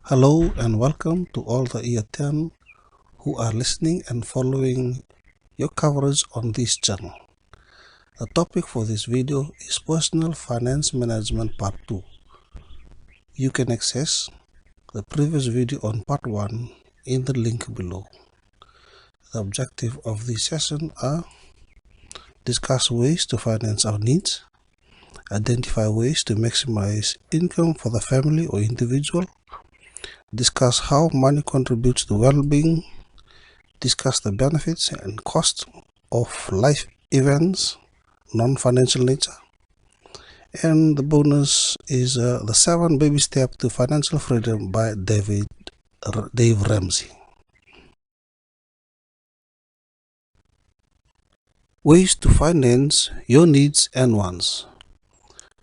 Hello and welcome to all the year 10 who are listening and following your coverage on this channel. The topic for this video is Personal Finance Management Part 2. You can access the previous video on Part 1 in the link below. The objective of this session are discuss ways to finance our needs, identify ways to maximize income for the family or individual, discuss how money contributes to well-being, discuss the benefits and costs of life events, non-financial nature, and the bonus is the 7 baby steps to financial freedom by Dave Ramsey. Ways to finance your needs and wants.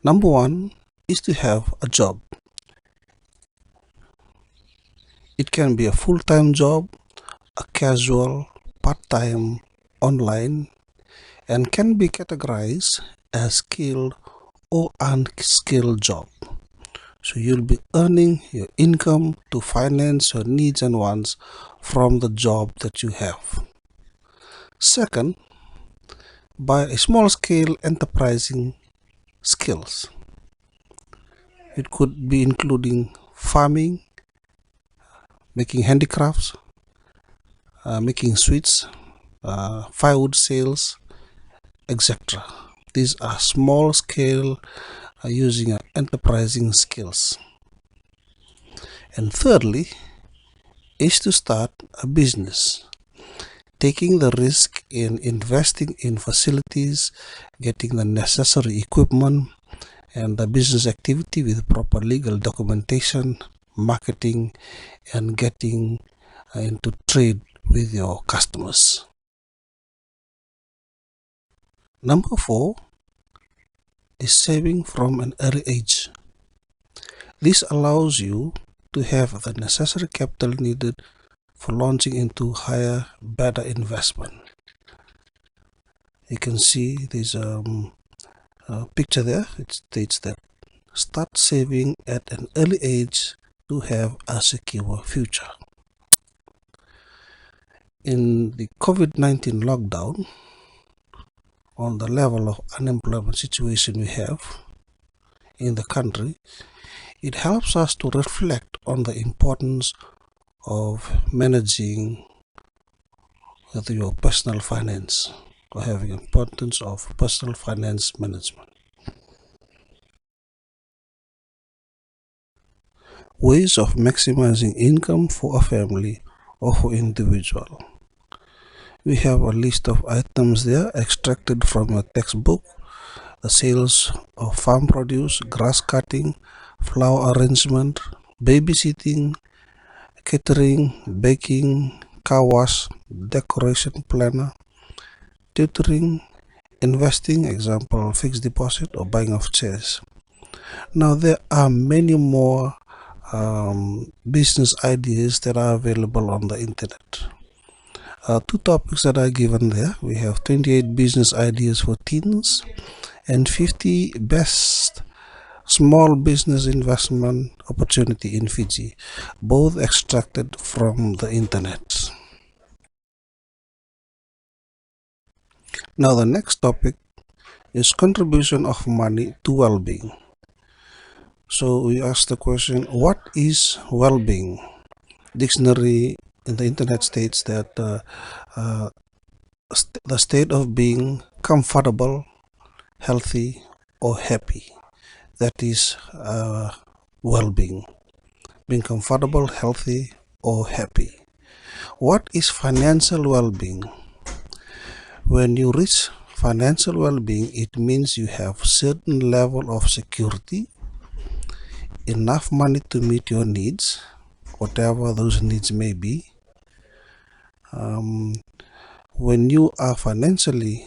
Number 1 is to have a job. It can be a full-time job, a casual, part-time, online, and can be categorized as skilled or unskilled job. So you'll be earning your income to finance your needs and wants from the job that you have. Second, by a small-scale enterprising skills. It could be including farming, making handicrafts, making sweets, firewood sales, etc. These are small-scale using enterprising skills. And thirdly is to start a business, taking the risk in investing in facilities, getting the necessary equipment and the business activity with proper legal documentation, marketing, and getting into trade with your customers. Number 4 is saving from an early age. This allows you to have the necessary capital needed for launching into higher, better investment. You can see there's a picture there. It states that start saving at an early age to have a secure future. In the COVID-19 lockdown, on the level of unemployment situation we have in the country, it helps us to reflect on the importance of managing your personal finance or having importance of personal finance management. Ways of maximizing income for a family or for individual. We have a list of items there extracted from your textbook: the sales of farm produce, grass cutting, flower arrangement, babysitting, catering, baking, car wash, decoration planner, tutoring, investing, example fixed deposit or buying of shares. Now there are many more business ideas that are available on the internet. 2 topics that are given there. We have 28 business ideas for teens and 50 best small business investment opportunity in Fiji, both extracted from the internet. Now the next topic is contribution of money to well-being. So we ask the question, what is well-being? Dictionary in the internet states that the state of being comfortable, healthy, or happy. That is well-being. Being comfortable, healthy, or happy. What is financial well-being? When you reach financial well-being, it means you have certain level of security, enough money to meet your needs, whatever those needs may be. When you are financially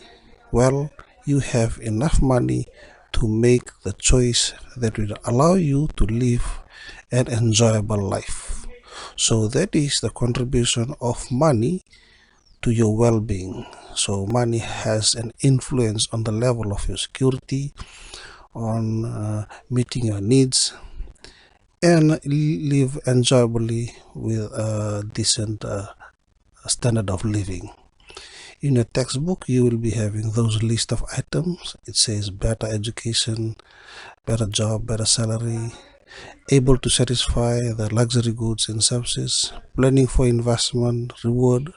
well, you have enough money to make the choice that will allow you to live an enjoyable life. So that is the contribution of money to your well-being. So money has an influence on the level of your security, on meeting your needs, and live enjoyably with a decent standard of living. In a textbook, you will be having those list of items. It says better education, better job, better salary, able to satisfy the luxury goods and services, planning for investment, reward,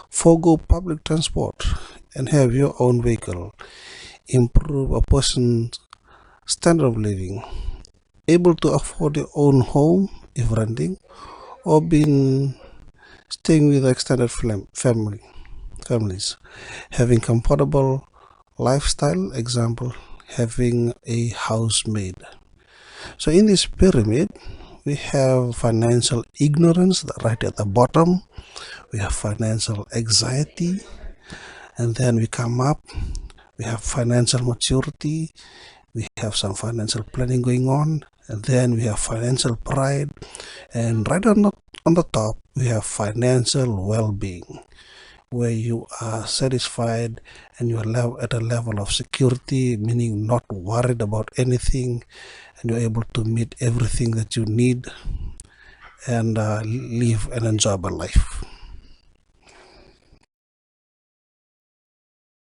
forego public transport, and have your own vehicle, improve a person's standard of living, able to afford your own home if renting, or being staying with extended families, having comfortable lifestyle, example, having a housemaid. So in this pyramid, we have financial ignorance right at the bottom, we have financial anxiety, and then we come up, we have financial maturity, we have some financial planning going on, and then we have financial pride, and right on the top, we have financial well-being, where you are satisfied and you are at a level of security, meaning not worried about anything, and you're able to meet everything that you need and live an enjoyable life.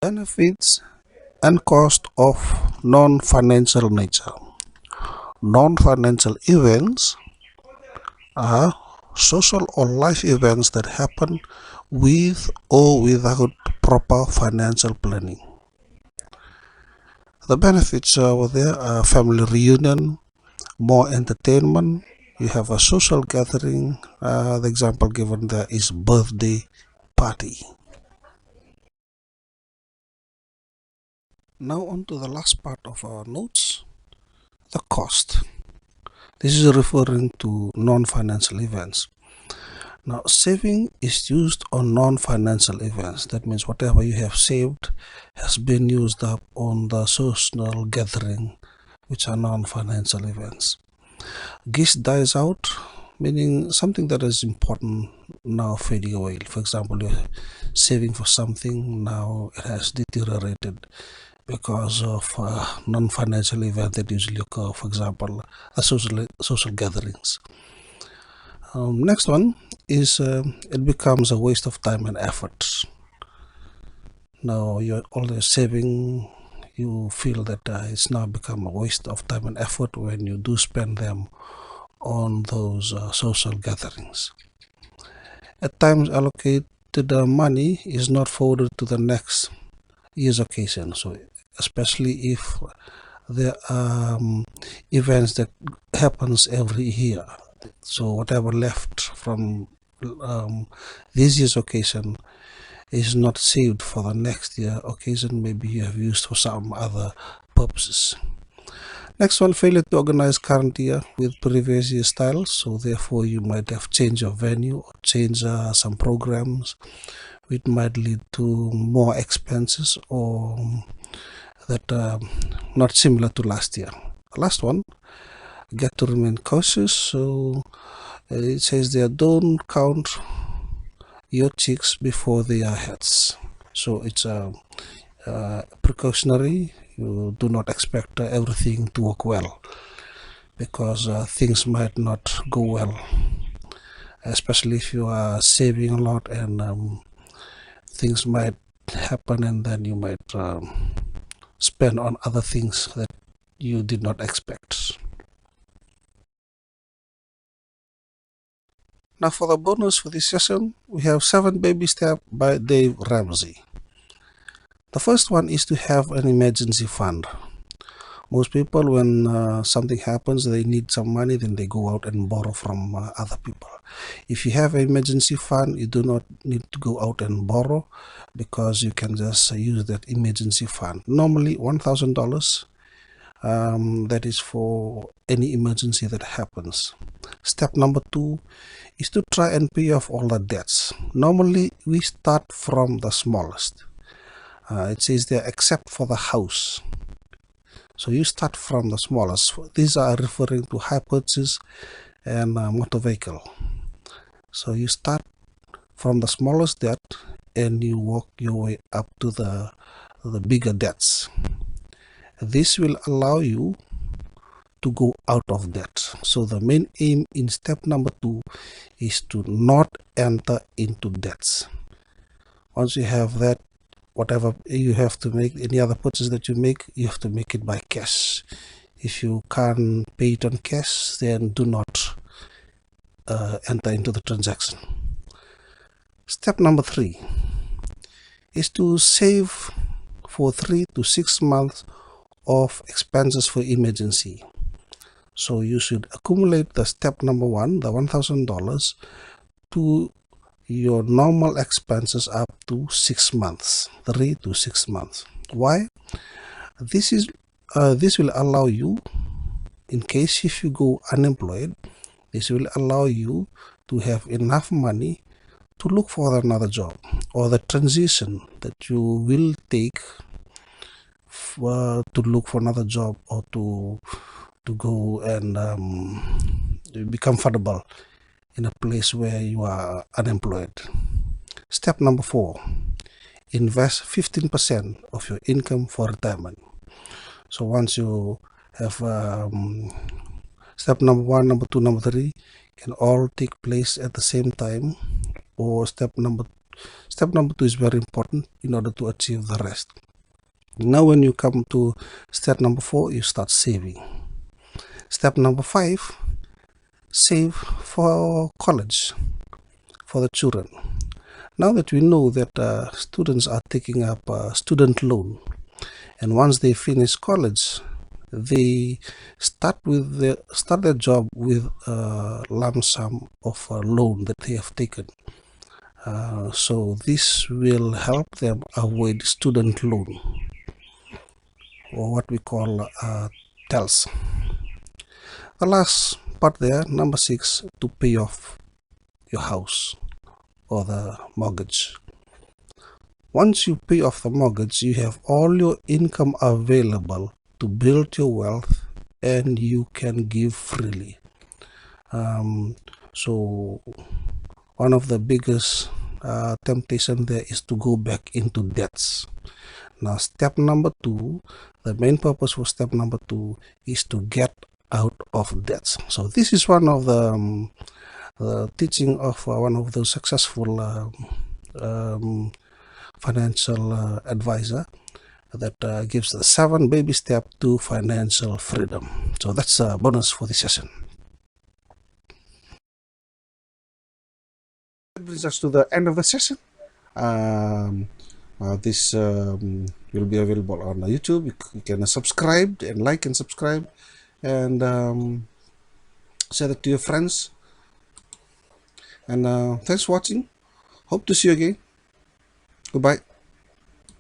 Benefits and cost of non-financial nature. Non-financial events are social or life events that happen with or without proper financial planning. The benefits over there are family reunion, more entertainment. You have a social gathering. The example given there is birthday party. Now on to the last part of our notes, the cost. This is referring to non-financial events. Now, saving is used on non-financial events. That means whatever you have saved has been used up on the social gathering, which are non-financial events. Gist dies out, meaning something that is important now fading away. For example, you're saving for something, now it has deteriorated because of non-financial events that usually occur, for example, social gatherings. Next one is it becomes a waste of time and effort. Now you're always saving, you feel that it's now become a waste of time and effort when you do spend them on those social gatherings. At times allocated money is not forwarded to the next year's occasion. So especially if there are events that happens every year. So whatever left from this year's occasion is not saved for the next year occasion. Maybe you have used for some other purposes. Next one, failure to organize current year with previous year styles. So therefore you might have changed your venue or change some programs, which might lead to more expenses or that not similar to last year. Last one, get to remain cautious. So it says there, don't count your chicks before they are heads. So it's a precautionary. You do not expect everything to work well because things might not go well, especially if you are saving a lot and things might happen and then you might spend on other things that you did not expect. Now for the bonus for this session, we have 7 baby steps by Dave Ramsey. The first one is to have an emergency fund. Most people, when something happens, they need some money, then they go out and borrow from other people. If you have an emergency fund, you do not need to go out and borrow because you can just use that emergency fund. Normally $1,000, that is for any emergency that happens. Step number 2 is to try and pay off all the debts. Normally we start from the smallest. It says there, except for the house. So you start from the smallest. These are referring to hire purchase and motor vehicle. So you start from the smallest debt and you work your way up to the bigger debts. This will allow you to go out of debt. So the main aim in step number 2 is to not enter into debts. Once you have that, whatever you have to make, any other purchase that you make, you have to make it by cash. If you can't pay it on cash, then do not enter into the transaction. Step number 3 is to save for 3 to 6 months of expenses for emergency. So you should accumulate the step number 1, the $1,000, to your normal expenses up to 6 months, 3 to 6 months. Why? This will allow you, in case if you go unemployed, this will allow you to have enough money to look for another job, or the transition that you will take to look for another job, or to go and be comfortable in a place where you are unemployed. Step number 4, invest 15% of your income for retirement. So once you have step number 1, number 2, number 3 can all take place at the same time, or step number 2 is very important in order to achieve the rest. Now when you come to step number 4, you start saving. Step number 5, save for college for the children. Now that we know that students are taking up a student loan, and once they finish college, they start their job with a lump sum of a loan that they have taken. So this will help them avoid student loan, or what we call TELS. The last part there, number 6, to pay off your house or the mortgage. Once you pay off the mortgage, you have all your income available to build your wealth, and you can give freely. So one of the biggest temptation there is to go back into debts. Now step number 2, the main purpose for step number 2 is to get out of debts. So this is one of the teaching of one of those successful financial advisor that gives the 7 baby steps to financial freedom. So that's a bonus for this session. That brings us to the end of the session. This will be available on YouTube. You can subscribe and like and subscribe, and share it to your friends. And thanks for watching. Hope to see you again. Goodbye.